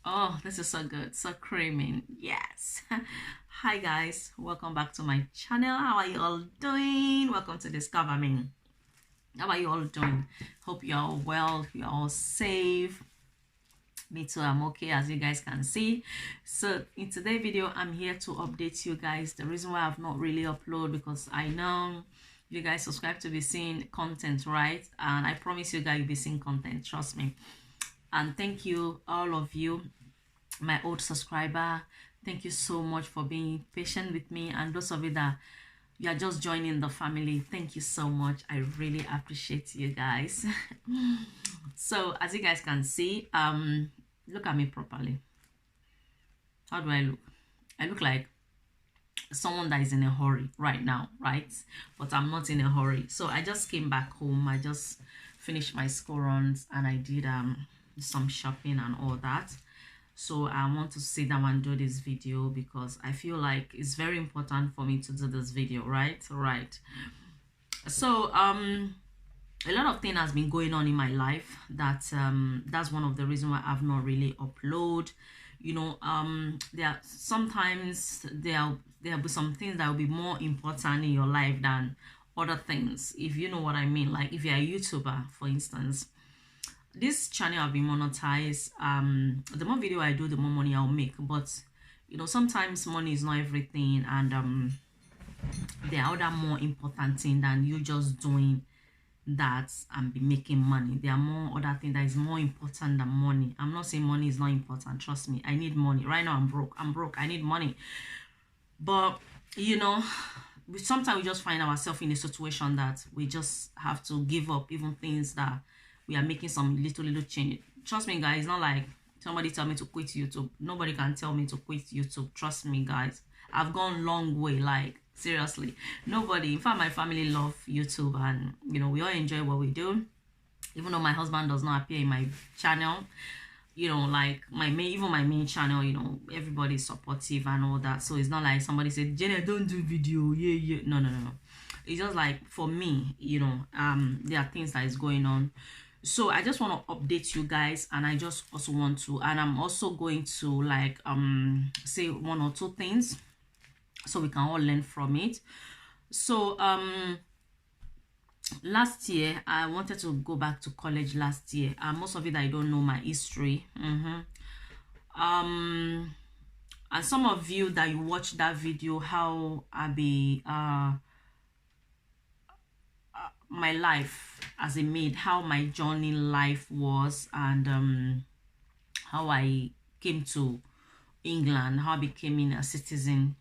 Oh, this is so good, so creamy. Yes. Hi guys, welcome back to my channel. How are you all doing? Welcome to Discover Me. How are you all doing? Hope you're all well, you're all safe. Me too, I'm okay, as you guys can see. So in today's video, I'm here to update you guys. The reason why I've not really uploaded, because I know you guys subscribe to be seeing content, right? And I promise you guys you'll be seeing content, trust me. And thank you, all of you, my old subscriber. Thank you so much for being patient with me, and those of you that you are just joining the family, thank you so much. I really appreciate you guys. So as you guys can see, look at me properly. How do I look? I look like someone that is in a hurry right now, right? But I'm not in a hurry. So I just came back home. I just finished my school runs and I did some shopping and all that. So I want to sit down and do this video because I feel like it's very important for me to do this video, right? So a lot of things has been going on in my life that that's one of the reasons why I've not really upload. You know, there are sometimes there'll be some things that will be more important in your life than other things, if you know what I mean. Like if you're a YouTuber, for instance, this channel have been monetized. The more video I do, the more money I'll make. But you know, sometimes money is not everything, and there are other more important things than you just doing that and be making money. There are more other things that is more important than money. I'm not saying money is not important, trust me. I need money right now. I'm broke, I need money. But you know, sometimes we just find ourselves in a situation that we just have to give up even things that we are making some little change. Trust me guys, it's not like somebody tell me to quit YouTube. Nobody can tell me to quit YouTube. Trust me guys, I've gone long way, like seriously. Nobody, in fact my family love YouTube, and you know, we all enjoy what we do. Even though my husband does not appear in my channel, you know, like my main channel, you know, everybody's supportive and all that. So it's not like somebody said, Jenny, don't do video, yeah. No. It's just like for me, you know, there are things that is going on. So I just want to update you guys, and I just also want to, and I'm also going to like say one or two things so we can all learn from it. So last year I wanted to go back to college last year. Most of you that I don't know my history, and some of you that you watched that video, how I be my life as a maid, how my journey life was, and how I came to England, how I became a citizen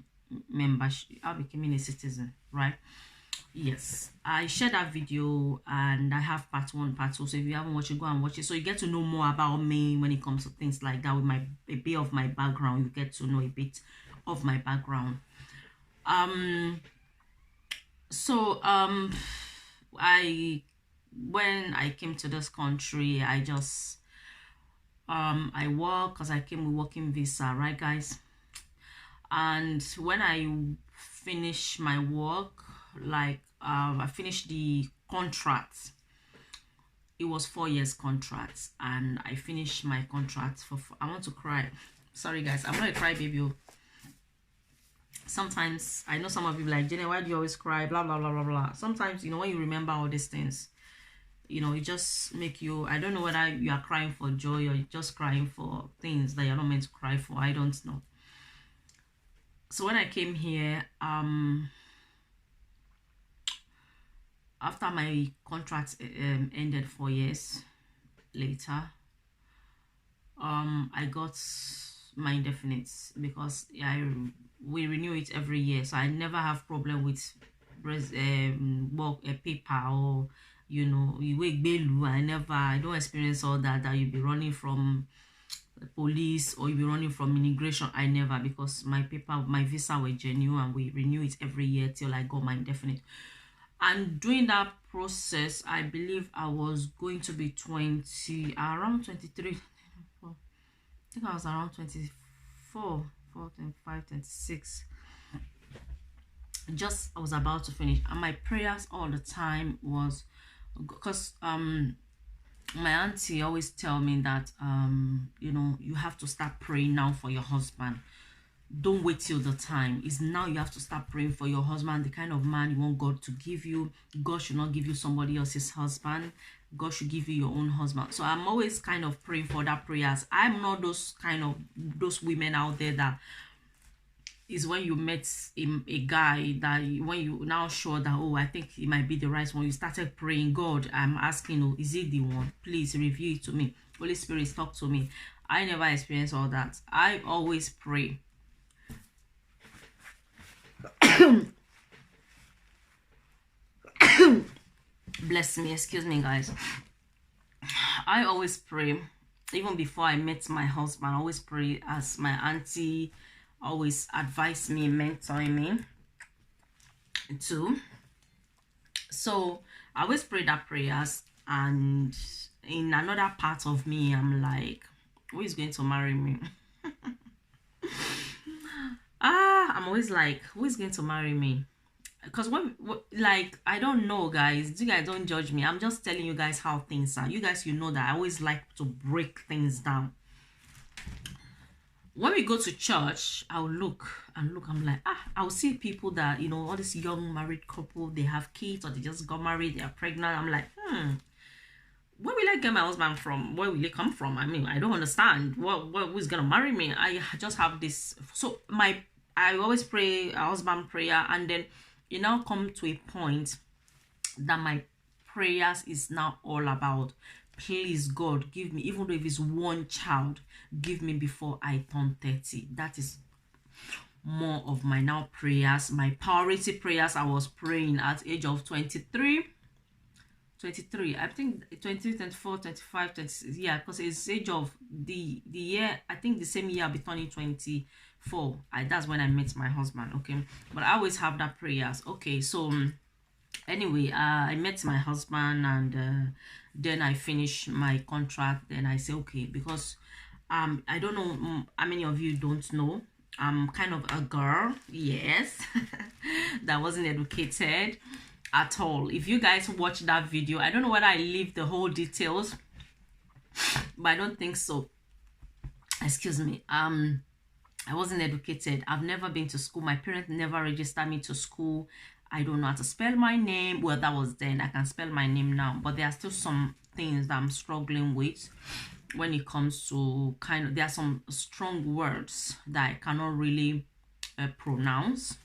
membership, how I became a citizen, right? Yes, I shared that video and I have part 1, part 2. So if you haven't watched it, go and watch it, so you get to know more about me when it comes to things like that. With a bit of my background, you get to know a bit of my background. When I came to this country, I just I work because I came with working visa, right guys? And when I finish my work, like I finished the contract. It was 4 years contract, and I finished my contract for I want to cry. Sorry guys, I'm not a cry baby. Sometimes I know some of you like, Jenny, why do you always cry, blah blah blah blah blah. Sometimes, you know, when you remember all these things, you know, it just make you, I don't know whether you are crying for joy or you're just crying for things that you're not meant to cry for. I don't know. So when I came here, after my contract ended 4 years later, I got my indefinite, because we renew it every year. So I never have problem with work paper, or you know, you wake belu. I don't experience all that you be running from the police or you be running from immigration. I never, because my visa were genuine, and we renew it every year till I got my indefinite. And during that process, I believe I was going to be around 23. I think I was around 24, 25, 26. Just I was about to finish, and my prayers all the time was, because my auntie always tell me that you know, you have to start praying now for your husband. Don't wait till the time. It's now you have to start praying for your husband, the kind of man you want God to give you. God should not give you somebody else's husband. God should give you your own husband. So I'm always kind of praying for that prayers. I'm not those kind of those women out there that is when you met a guy that when you now sure that, oh, I think it might be the right one, you started praying, God, I'm asking, oh, is it the one? Please reveal it to me. Holy Spirit, talk to me. I never experienced all that. I always pray. Bless me, excuse me, guys. I always pray. Even before I met my husband, I always pray, as my auntie always advised me, mentor me too. So I always pray that prayers, and in another part of me, I'm like, who is going to marry me? I'm always like, who is going to marry me? Because when, like, I don't know, guys. You guys don't judge me. I'm just telling you guys how things are. You guys, you know that I always like to break things down. When we go to church, I'll look and look. I'm like, I'll see people that, you know, all this young married couple, they have kids or they just got married, they are pregnant. I'm like, where will I get my husband from? Where will he come from? I mean, I don't understand. Who's gonna marry me? I just have this. So I always pray a husband prayer, and then it now come to a point that my prayers is now all about, please God, give me, even though if it's one child, give me before I turn 30. That is more of my now prayers, my priority prayers. I was praying at age of 23, I think 23, 24, 25, 26. Yeah, because it's age of the year, I think the same year I'll be turning 24. That's when I met my husband. Okay, but I always have that prayers. Okay, so anyway, I met my husband, and then I finished my contract. Then I say, okay, because I don't know how many of you don't know, I'm kind of a girl, yes, that wasn't educated at all. If you guys watch that video, I don't know whether I leave the whole details, but I don't think so. Excuse me. I wasn't educated. I've never been to school. My parents never registered me to school. I don't know how to spell my name. Well, that was then. I can spell my name now, but there are still some things that I'm struggling with when it comes to there are some strong words that I cannot really pronounce.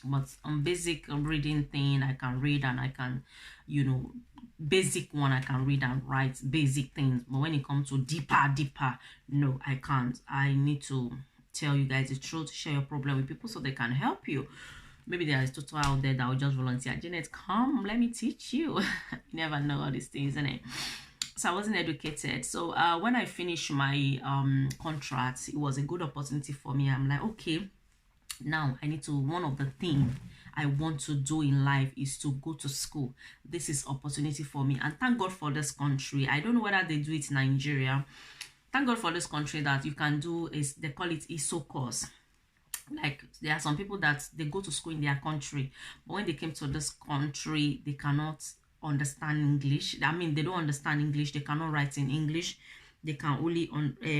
But on basic reading thing, I can read, and I can, you know, basic one, I can read and write basic things. But when it comes to deeper, no, I can't. I need to tell you guys the truth, share your problem with people so they can help you. Maybe there is tutor out there that will just volunteer. Janet, come, let me teach you. You never know all these things, isn't it? So I wasn't educated. So when I finished my contract, it was a good opportunity for me. I'm like, okay, now I need to, one of the things I want to do in life is to go to school. This is opportunity for me, and thank God for this country. I don't know whether they do it in Nigeria. Thank God for this country that you can do, is they call it ISO course. Like, there are some people that they go to school in their country, but when they came to this country, they cannot understand English. I mean, they don't understand English. They cannot write in English. They can only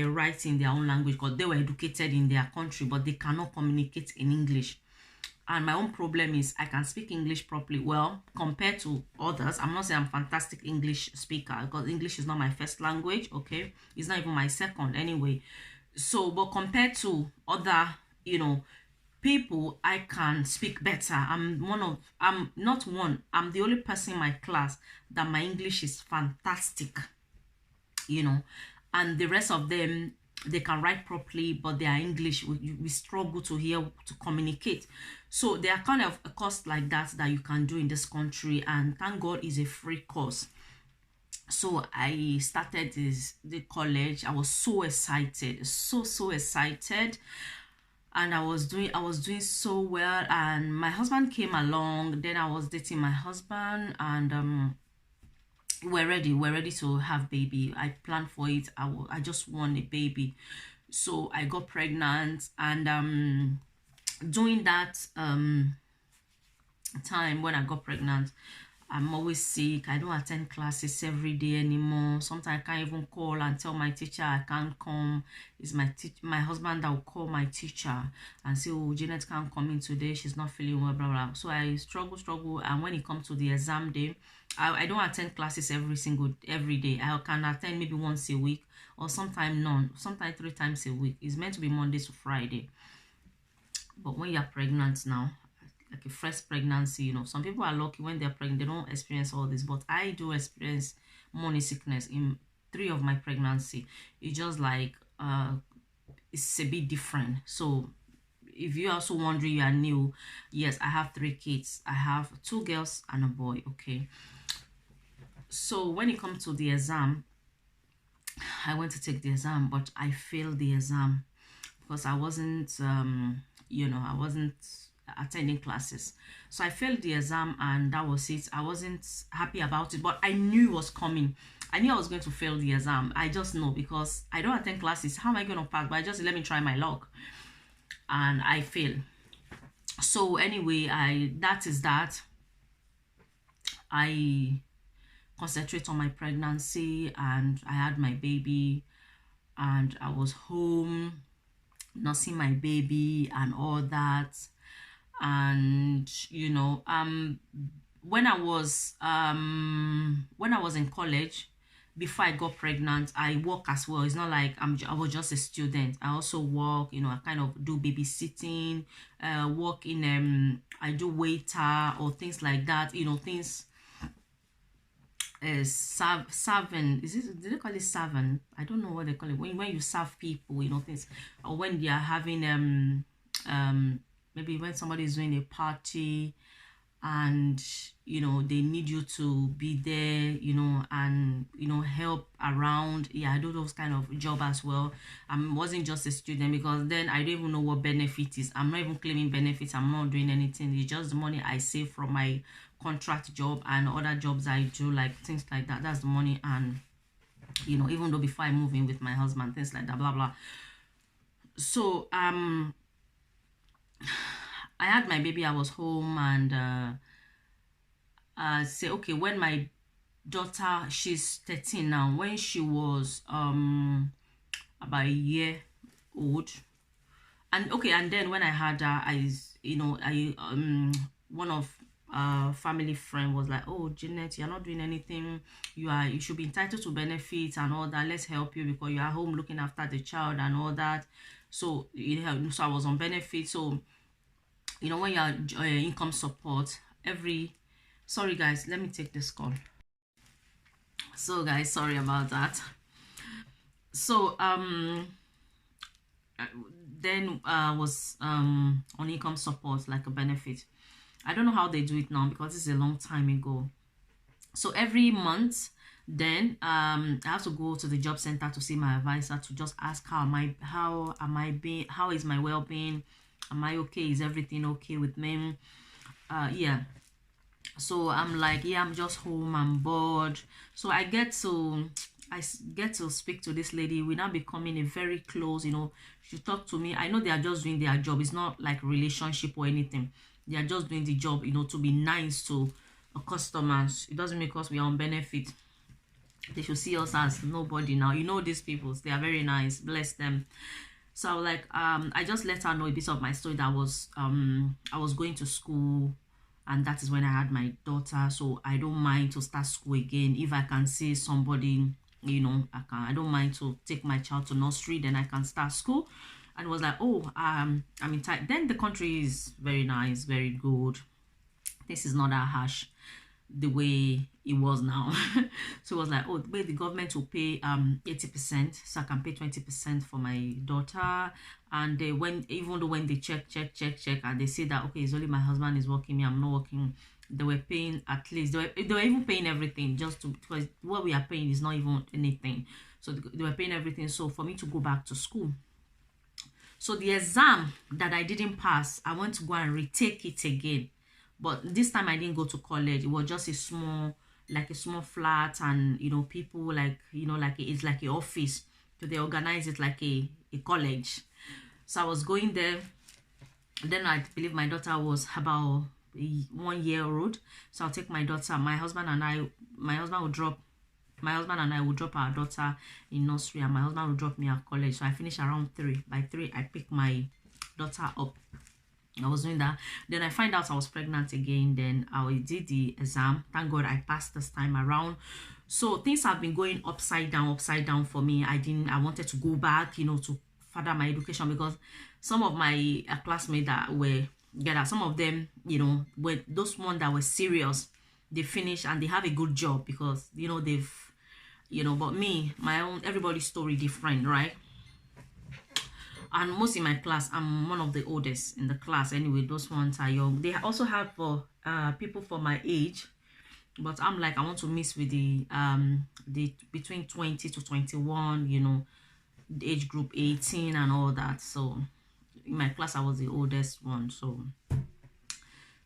write in their own language because they were educated in their country, but they cannot communicate in English. And my own problem is I can speak English properly well compared to others. I'm not saying I'm a fantastic English speaker, because English is not my first language, okay? It's not even my second anyway. So, but compared to other, you know, people, I can speak better. I'm the only person in my class that my English is fantastic, you know, and the rest of them, they can write properly, but their English, we struggle to hear, to communicate. So there are kind of a course like that you can do in this country, and thank God is a free course. So I started the college. I was so excited, so excited, and I was doing so well. And my husband came along. Then I was dating my husband, and we're ready to have baby. I planned for it. I just want a baby, so I got pregnant. And during that time when I got pregnant, I'm always sick. I don't attend classes every day anymore. Sometimes I can't even call and tell my teacher I can't come. It's my husband that will call my teacher and say, oh, Janet can't come in today. She's not feeling well, blah, blah. So I struggle. And when it comes to the exam day, I don't attend classes every day. I can attend maybe once a week or sometimes none. Sometimes 3 times a week. It's meant to be Monday to Friday. But when you're pregnant now, like a fresh pregnancy, you know, some people are lucky when they're pregnant, they don't experience all this, but I do experience morning sickness in 3 of my pregnancy. It's just like it's a bit different. So if you're also wondering, you are new, yes, I have 3 kids. I have 2 girls and a boy. Okay, so when it comes to the exam, I went to take the exam, but I failed the exam because I wasn't you know, I wasn't attending classes. So I failed the exam and that was it. I wasn't happy about it, but I knew it was coming. I knew I was going to fail the exam. I just know because I don't attend classes. How am I going to pass? But I just let me try my luck, and I failed. So anyway, that is that. I concentrate on my pregnancy and I had my baby and I was home nursing my baby and all that. And you know, when I was in college, before I got pregnant, I work as well. It's not like I was just a student. I also work, you know, I kind of do babysitting, work in I do waiter or things like that, you know, things servant. Is it, do they call it servant? I don't know what they call it when you serve people, you know, things, or when they are having maybe when somebody is doing a party and you know they need you to be there, you know, and you know, help around. Yeah, I do those kind of job as well. I wasn't just a student because then I don't even know what benefit is. I'm not even claiming benefits. I'm not doing anything. It's just the money I save from my contract job and other jobs I do, like things like that. That's the money. And you know, even though before I move in with my husband, things like that, blah blah. So I had my baby, I was home, and say okay, when my daughter, she's 13 now, when she was about a year old, and okay, and then when I had her, one of family friend was like, oh Janet, you're not doing anything, you should be entitled to benefits and all that, let's help you because you are home looking after the child and all that. So so I was on benefits. So you know, when you're income support, sorry guys, let me take this call. So guys, sorry about that. So then was on income support, like a benefit. I don't know how they do it now because this is a long time ago. So every month, then I have to go to the job center to see my advisor to just ask how is my well-being, am I okay, is everything okay with me? Yeah. So I'm like, yeah, I'm just home, I'm bored. So I get to speak to this lady. We're now becoming a very close, you know. She talked to me. I know they are just doing their job. It's not like relationship or anything. They are just doing the job, you know, to be nice to customers. It doesn't make us we are on benefit. They should see us as nobody now. You know, these people, they are very nice. Bless them. So I was like, I just let her know a bit of my story, that I was going to school, and that is when I had my daughter. So I don't mind to start school again if I can see somebody, you know, I don't mind to take my child to nursery, then I can start school. And was like, oh, I'm in time. Then the country is very nice, very good. This is not that harsh the way it was now. So it was like, oh, wait, the government will pay 80%, so I can pay 20% for my daughter. And they even though when they check and they say that okay, it's only my husband is working, me I'm not working, they were paying at least, they were even paying everything, just to, because what we are paying is not even anything. So they were paying everything, so for me to go back to school. So the exam that I didn't pass, I went to go and retake it again. But this time I didn't go to college. It was just a small flat, and you know, people like, you know, like it's like an office. So they organize it like a college. So I was going there. Then I believe my daughter was about 1 year old. So I'll take my daughter. My husband and I will drop our daughter in nursery, and my husband will drop me at college. So I finish around 3. By 3, I pick my daughter up. I was doing that. Then I find out I was pregnant again. Then I did the exam. Thank God I passed this time around. So things have been going upside down for me. I wanted to go back, to further my education, because some of my classmates that were together, some of them, were those ones that were serious. They finish and they have a good job because, they've, but me, my own, everybody's story different, right? And most in my class, I'm one of the oldest in the class. Anyway, those ones are young. They also have for people for my age, but I'm like, I want to mix with the between 20 to 21, the age group 18 and all that. So in my class, I was the oldest one.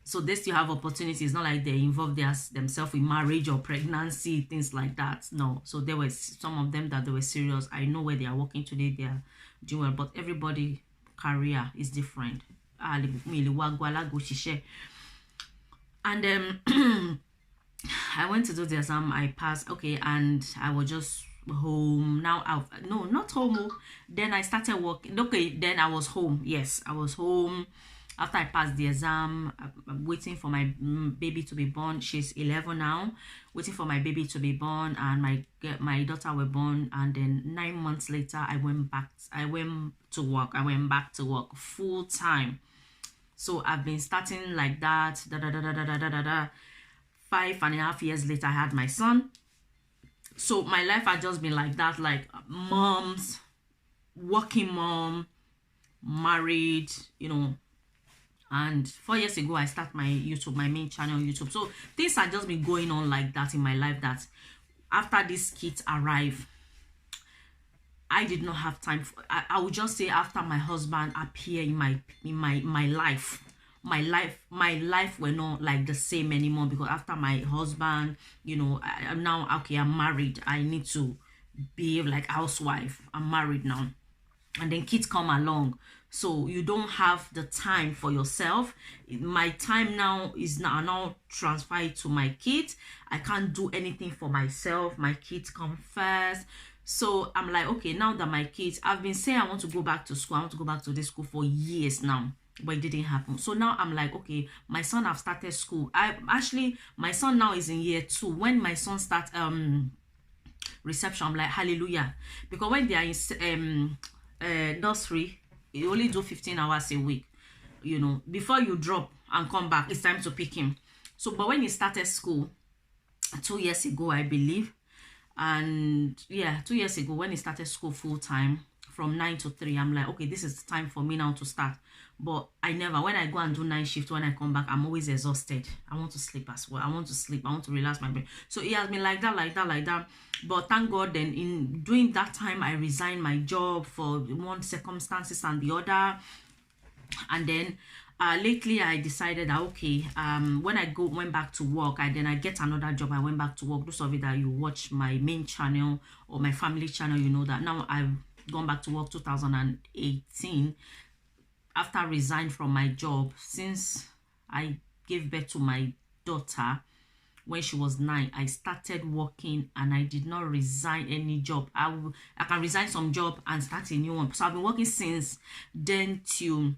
So they still have opportunities. Not like they involve themselves in marriage or pregnancy, things like that. No. So there were some of them that they were serious. I know where they are working today. They are doing well, but everybody career is different. And I went to do the exam. I passed. Okay, and I was just home. Now no, not home. Then I started working. Okay, then I was home. Yes, I was home. After I passed the exam, I'm waiting for my baby to be born. She's 11 now. Waiting for my baby to be born, and my daughter were born. And then 9 months later, I went back. I went to work. I went back to work full time. So I've been starting like that. 5.5 years later, I had my son. So my life had just been like that, like moms, working mom, married, And 4 years ago, I started my YouTube, my main channel, YouTube. So things have just been going on like that in my life, that after these kids arrive, I did not have time for, I would just say after my husband appeared in my life, my life were not like the same anymore, because after my husband, I'm now, okay, I'm married. I need to behave like housewife. I'm married now. And then kids come along. So you don't have the time for yourself. My time now is now transferred to my kids. I can't do anything for myself. My kids come first. So I'm like, okay, now that my kids, I've been saying I want to go back to school. I want to go back to this school for years now, but it didn't happen. So now I'm like, okay, my son have started school. My son now is in year 2. When my son starts reception, I'm like, hallelujah. Because when they are in nursery, you only do 15 hours a week. Before you drop and come back, it's time to pick him. So, but when he started school 2 years ago, I believe, and yeah, 2 years ago, when he started school full time from 9 to 3, I'm like, okay, this is the time for me now to start. But when I go and do night shift, when I come back, I'm always exhausted. I want to sleep as well. I want to sleep. I want to relax my brain. So it has been like that. But thank God, then in during that time, I resigned my job for one circumstances and the other. And then lately I decided that, okay, when I went back to work, I get another job. I went back to work. Those of you that you watch my main channel or my family channel, you know that now I've gone back to work 2018. After I resigned from my job, since I gave birth to my daughter when she was 9, I started working, and I did not resign any job. I can resign some job and start a new one. So I've been working since then till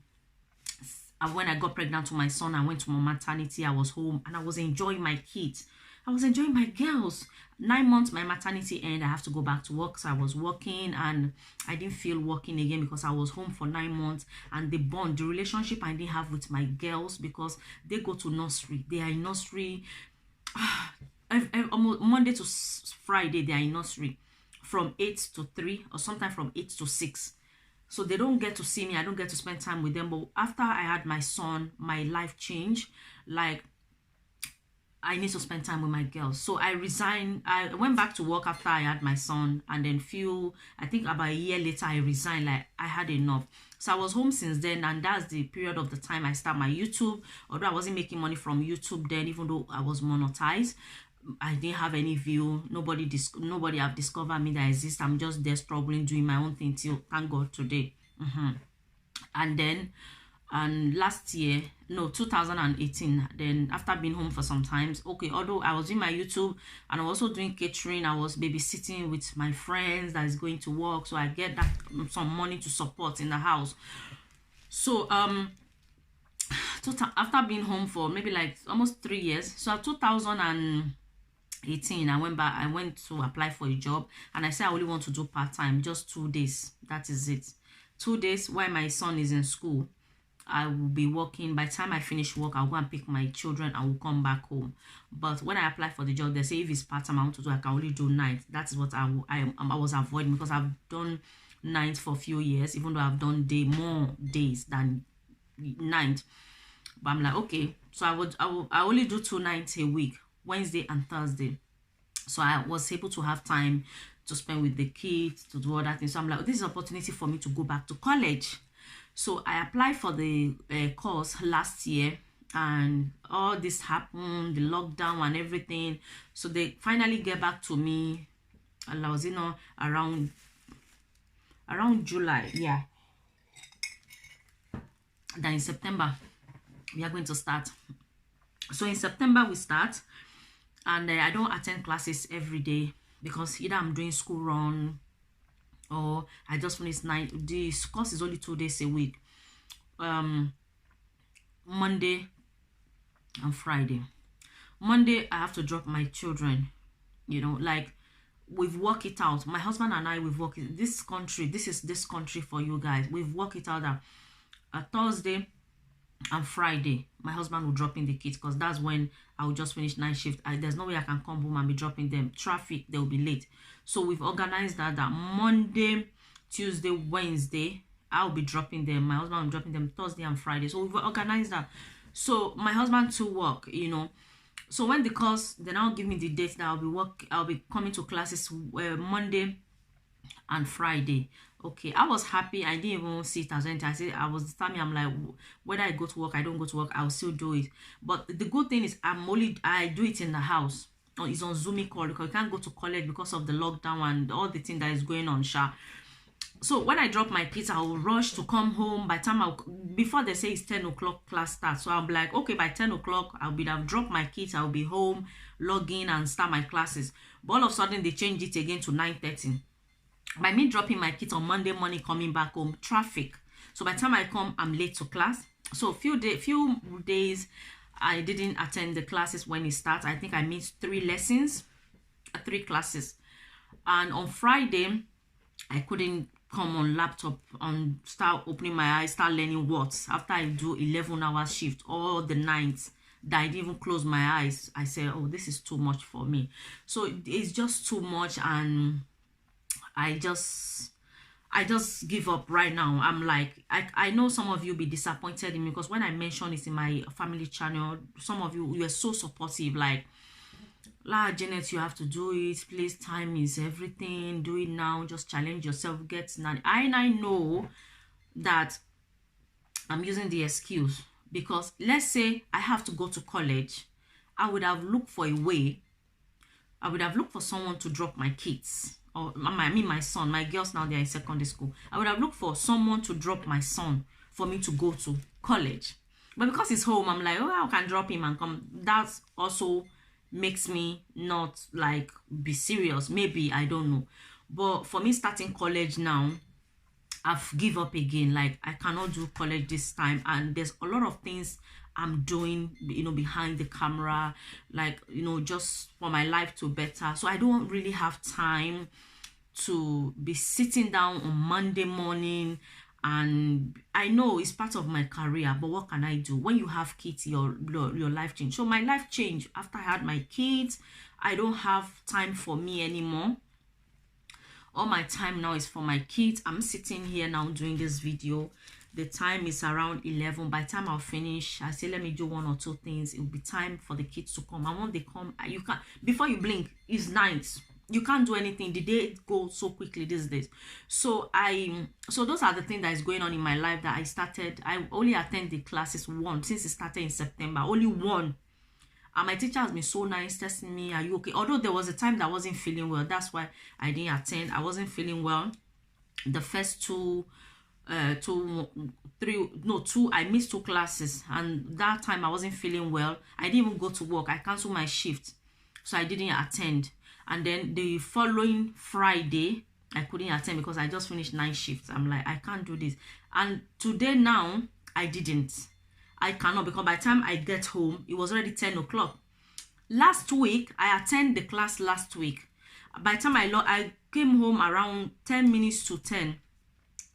when I got pregnant to my son. I went to my maternity. I was home and I was enjoying my kids. I was enjoying my girls. 9 months, my maternity ended. I have to go back to work. So I was working, and I didn't feel working again because I was home for 9 months. And the relationship I didn't have with my girls, because they go to nursery. They are in nursery. Monday to Friday, they are in nursery from 8 to 3, or sometimes from 8 to 6. So they don't get to see me. I don't get to spend time with them. But after I had my son, my life changed. Like, I need to spend time with my girls. So I resigned. I went back to work after I had my son, and then I think about a year later, I resigned. Like, I had enough. So I was home since then, and that's the period of the time I start my YouTube. Although I wasn't making money from YouTube then, even though I was monetized, I didn't have any view. Nobody have discovered me that I exist. I'm just there struggling, doing my own thing till, thank God, today. And then And last year, no, 2018, then after being home for some times, okay, although I was doing my YouTube and I was also doing catering, I was babysitting with my friends that is going to work, so I get that some money to support in the house. So after being home for maybe like almost 3 years, so 2018, I went to apply for a job, and I said I only want to do part-time, just 2 days, that is it. 2 days while my son is in school, I will be working. By the time I finish work, I'll go and pick my children and will come back home. But when I apply for the job, they say if it's part-time I want to do, I can only do night. That's what I was avoiding, because I've done night for a few years, even though I've done more days than night. But I'm like, okay, so I only do 2 nights a week, Wednesday and Thursday. So I was able to have time to spend with the kids, to do other things. So I'm like, this is an opportunity for me to go back to college. So I applied for the course last year, and all this happened, the lockdown and everything. So they finally get back to me, and I was, around July, yeah. Then in September, we are going to start. So in September we start, and I don't attend classes every day, because either I'm doing school run, or I just finished night. This course is only 2 days a week, Monday and Friday. Monday I have to drop my children, like we've worked it out. My husband and I, we've worked this country. This is this country for you guys. We've worked it out that Thursday and Friday my husband will drop in the kids, because that's when I will just finish night shift. There's no way I can come home and be dropping them. Traffic, they will be late. So we've organized that Monday, Tuesday, Wednesday I'll be dropping them. My husband will be dropping them Thursday and Friday. So we've organized that. So my husband to work, So when the course, they now give me the date that I'll be coming to classes Monday and Friday. Okay, I was happy. I didn't even see it as anything. I was determined. I'm like, whether I go to work, I don't go to work, I'll still do it. But the good thing is I do it in the house. It's on Zoom call, because you can't go to college because of the lockdown and all the thing that is going on, So when I drop my kids, I will rush to come home. By the time before they say it's 10 o'clock class starts, so I'm like, okay, by 10 o'clock I've dropped my kids, I'll be home, log in and start my classes. But all of a sudden they changed it again to 9:30. By me dropping my kids on Monday morning, coming back home, traffic. So by the time I come, I'm late to class. So few days I didn't attend the classes when it starts. I think I missed 3 lessons, 3 classes. And on Friday, I couldn't come on laptop and start opening my eyes, start learning words. After I do 11-hour shift all the nights, that I didn't even close my eyes. I said, oh, this is too much for me. So it's just too much, and I just give up right now. I'm like, I know some of you be disappointed in me, because when I mention it in my family channel, some of you are so supportive, like, Janet, you have to do it, please, time is everything, do it now, just challenge yourself, get nanny. I know that I'm using the excuse, because let's say I have to go to college, I would have looked for a way. I would have looked for someone to drop my kids, or my son. My girls now, they're in secondary school. I would have looked for someone to drop my son for me to go to college. But because he's home, I'm like, oh, I can drop him and come. That also makes me not like be serious. Maybe, I don't know. But for me starting college now, I've give up again. Like, I cannot do college this time, and there's a lot of things I'm doing, behind the camera, like, just for my life to better. So I don't really have time to be sitting down on Monday morning. And I know it's part of my career, but what can I do? When you have kids, your life change. So my life changed after I had my kids. I don't have time for me anymore. All my time now is for my kids. I'm sitting here now doing this video. The time is around 11. By the time I'll finish, I say, let me do 1 or 2 things. It will be time for the kids to come. And when they come, you can't, before you blink, it's night. You can't do anything. The day goes so quickly these days. So those are the things that is going on in my life that I started. I only attend the classes once since it started in September. Only one. And my teacher has been so nice, testing me, are you okay? Although there was a time that I wasn't feeling well. That's why I didn't attend. I wasn't feeling well. The first 2 two. I missed 2 classes, and that time I wasn't feeling well. I didn't even go to work. I canceled my shift, so I didn't attend. And then the following Friday, I couldn't attend because I just finished 9 shifts. I'm like, I can't do this. And today now, I didn't. I cannot, because by the time I get home, it was already 10 o'clock. Last week, I attended the class last week. By the time I came home around 10 minutes to 10.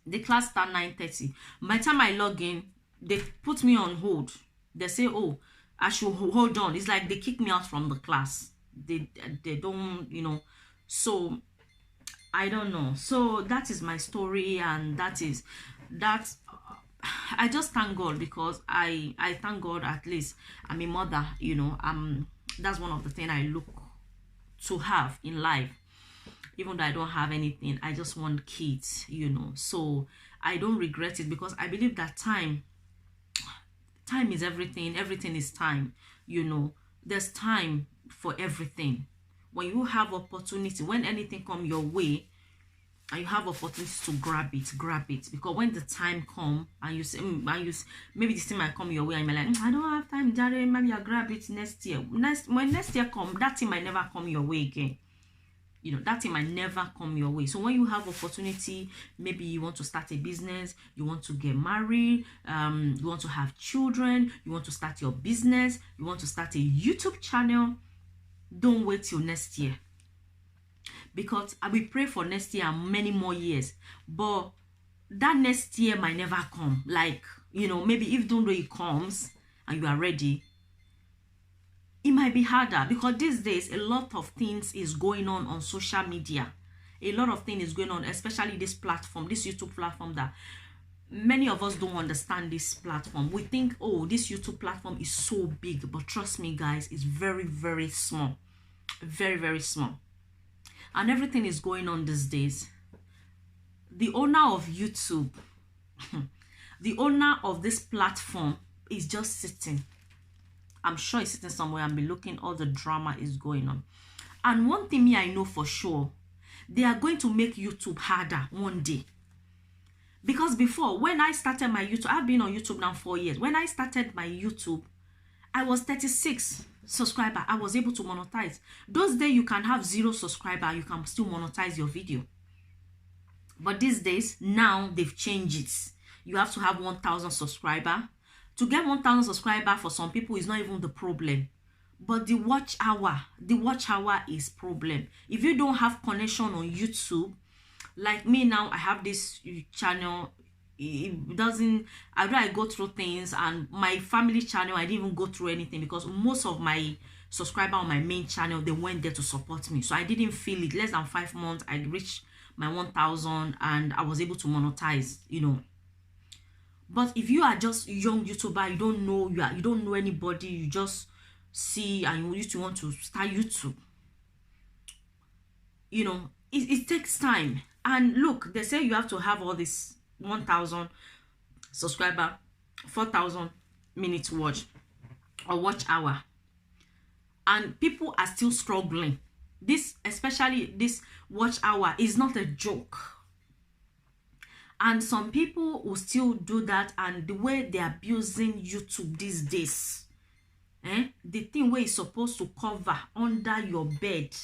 The class start 9:30. By the time I log in, they put me on hold. They say, oh, I should hold on. It's like they kick me out from the class. They don't, you know. So I don't know. So that is my story, and that. I just thank God, because I thank God, at least I'm a mother, you know. That's one of the things I look to have in life. Even though I don't have anything, I just want kids, you know. So I don't regret it, because I believe that time is everything. Everything is time, you know. There's time for everything. When you have opportunity, when anything come your way, and you have opportunity to grab it. Because when the time come, and you say, maybe this thing might come your way, and you're like, I don't have time, Daddy, maybe I'll grab it next year. When next year come, that thing might never come your way again. You know, that thing might never come your way. So when you have opportunity, maybe you want to start a business, you want to get married, you want to have children, you want to start your business, you want to start a YouTube channel, don't wait till next year. Because I will pray for next year and many more years. But that next year might never come. Like, you know, maybe if don't know it comes and you are ready, it might be harder, because these days a lot of things is going on social media. A lot of things is going on, especially this platform, this YouTube platform, that many of us don't understand this platform. We think, oh, this YouTube platform is so big, but trust me, guys, it's very, very small. Very, very small. And everything is going on these days. The owner of YouTube, the owner of this platform is just sitting. I'm sure he's sitting somewhere and be looking, all the drama is going on. And one thing I know for sure, they are going to make YouTube harder one day. Because before, when I started my YouTube, I've been on YouTube now 4 years. When I started my YouTube, I was 36 subscribers. I was able to monetize. Those days, you can have 0 subscribers, you can still monetize your video. But these days, now they've changed it. You have to have 1,000 subscribers. To get 1,000 subscribers for some people is not even the problem. But the watch hour is problem. If you don't have connection on YouTube, like me now, I have this channel. It doesn't, I go through things, and my family channel, I didn't even go through anything, because most of my subscribers on my main channel, they went there to support me. So I didn't feel it. Less than 5 months, I reached my 1,000 and I was able to monetize, you know. But if you are just a young YouTuber, you don't know, you don't know anybody, you just see and you used to want to start YouTube, you know, it takes time. And look, they say you have to have all this 1,000 subscriber, 4,000 minutes watch or watch hour, and people are still struggling. This, especially this watch hour, is not a joke. And some people will still do that, and the way they're abusing YouTube these days, the thing where it's supposed to cover under your bed,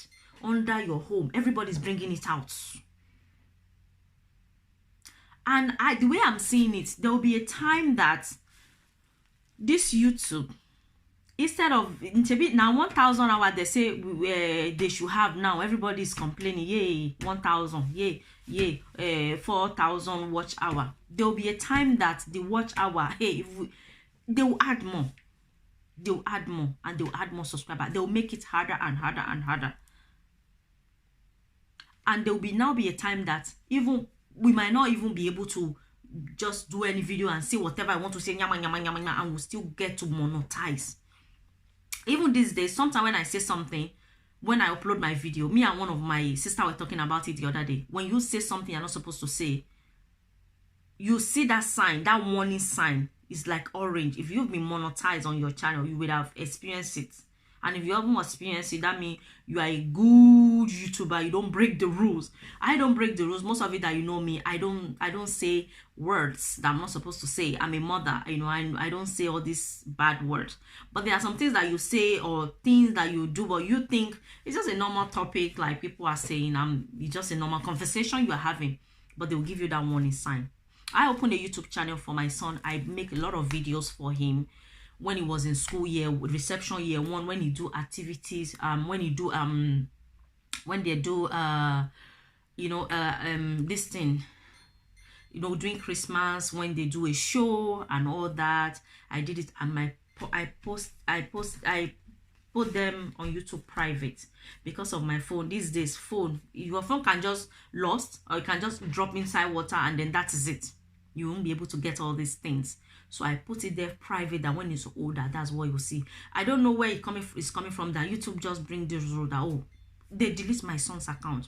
under your home, everybody's bringing it out. And the way I'm seeing it, there will be a time that this YouTube, instead of now 1,000 hours, they say they should have now. Everybody's complaining, yay, 1,000, yay, 4,000 watch hour. There will be a time that the watch hour, they will add more. They will add more, and they will add more subscribers. They will make it harder and harder and harder. And there will now be a time that even we might not even be able to just do any video and say whatever I want to say, and we'll still get to monetize. Even these days, sometimes when I say something, when I upload my video, me and one of my sisters were talking about it the other day. When you say something you're not supposed to say, you see that sign, that warning sign is like orange. If you've been monetized on your channel, you would have experienced it. And if you haven't experienced it, that means you are a good YouTuber. You don't break the rules. I don't break the rules. Most of it that you know me, I don't say words that I'm not supposed to say. I'm a mother, you know. I don't say all these bad words. But there are some things that you say or things that you do, but you think it's just a normal topic, like people are saying. It's just a normal conversation you are having, but they will give you that warning sign. I opened a YouTube channel for my son. I make a lot of videos for him when he was in school year, reception year one, when he do activities, when he do when they do this thing, you know, during Christmas, when they do a show and all that. I did it, and I put them on YouTube private because of my phone. These days, your phone can just lost, or you can just drop inside water, and then that is it. You won't be able to get all these things. So I put it there private, that when it's older, that's what you'll see. I don't know where it's coming from, that YouTube just bring this rule that, oh, they delete my son's account.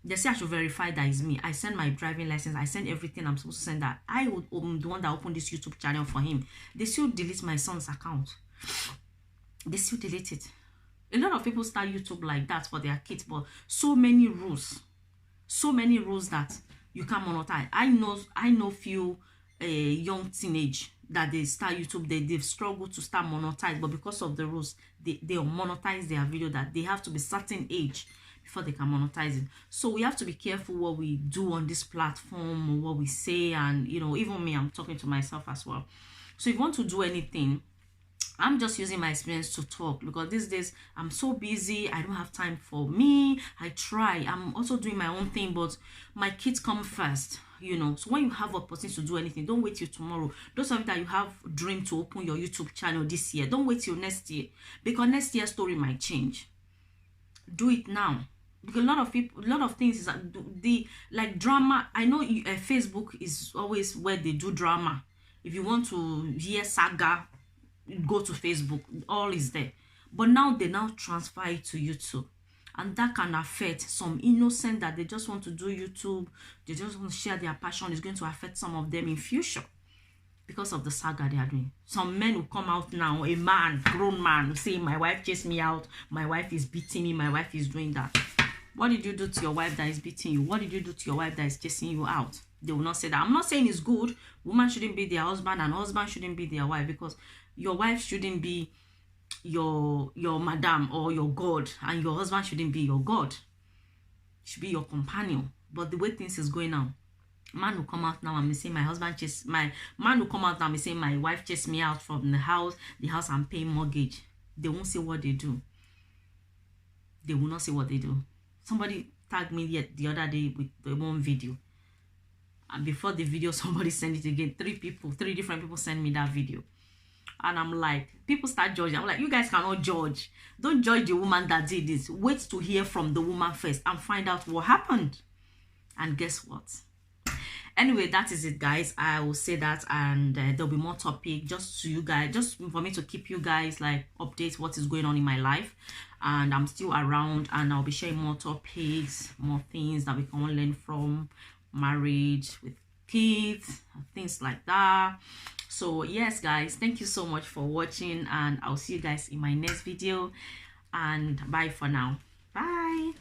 They say I should verify that it's me. I send my driving license. I send everything I'm supposed to send, that I would the one that opened this YouTube channel for him. They still delete my son's account. They still delete it. A lot of people start YouTube like that for their kids, but so many rules that you can't monetize. I know few young teenage that they start YouTube, they've struggled to start monetize, but because of the rules, they'll monetize their video, that they have to be certain age before they can monetize it. So we have to be careful what we do on this platform, or what we say. And you know, even me, I'm talking to myself as well. So if you want to do anything, I'm just using my experience to talk, because these days I'm so busy. I don't have time for me. I try. I'm also doing my own thing, but my kids come first, you know. So when you have opportunity to do anything, don't wait till tomorrow. Those of you that you have dream to open your YouTube channel this year, don't wait till next year, because next year's story might change. Do it now. Because a lot of people, a lot of things is the like drama. I know Facebook is always where they do drama. If you want to hear saga, go to Facebook, all is there. But now they transfer it to YouTube, and that can affect some innocent that they just want to do YouTube, they just want to share their passion. Is going to affect some of them in future because of the saga they are doing. Some men will come out now, a man, grown man, saying my wife chased me out, my wife is beating me, my wife is doing that. What did you do to your wife that is beating you? What did you do to your wife that is chasing you out? They will not say that. I'm not saying it's good. Woman shouldn't be their husband, and husband shouldn't be their wife, because your wife shouldn't be your madam or your god, and your husband shouldn't be your god. Should be your companion. But the way things is going now, man will come out now and be saying my husband chased my man will come out now and be saying my wife chased me out from the house I'm paying mortgage. They won't say what they do. They will not say what they do. Somebody tagged me the other day with the one video, and before the video somebody sent it again. Three different people sent me that video. And I'm like, people start judging. I'm like, you guys cannot judge. Don't judge the woman that did this. Wait to hear from the woman first and find out what happened. And guess what? Anyway, that is it, guys. I will say that, and there'll be more topic just to you guys, just for me to keep you guys like update what is going on in my life. And I'm still around, and I'll be sharing more topics, more things that we can all learn from, marriage, with kids, things like that. So yes, guys, thank you so much for watching, and I'll see you guys in my next video, and bye for now. Bye.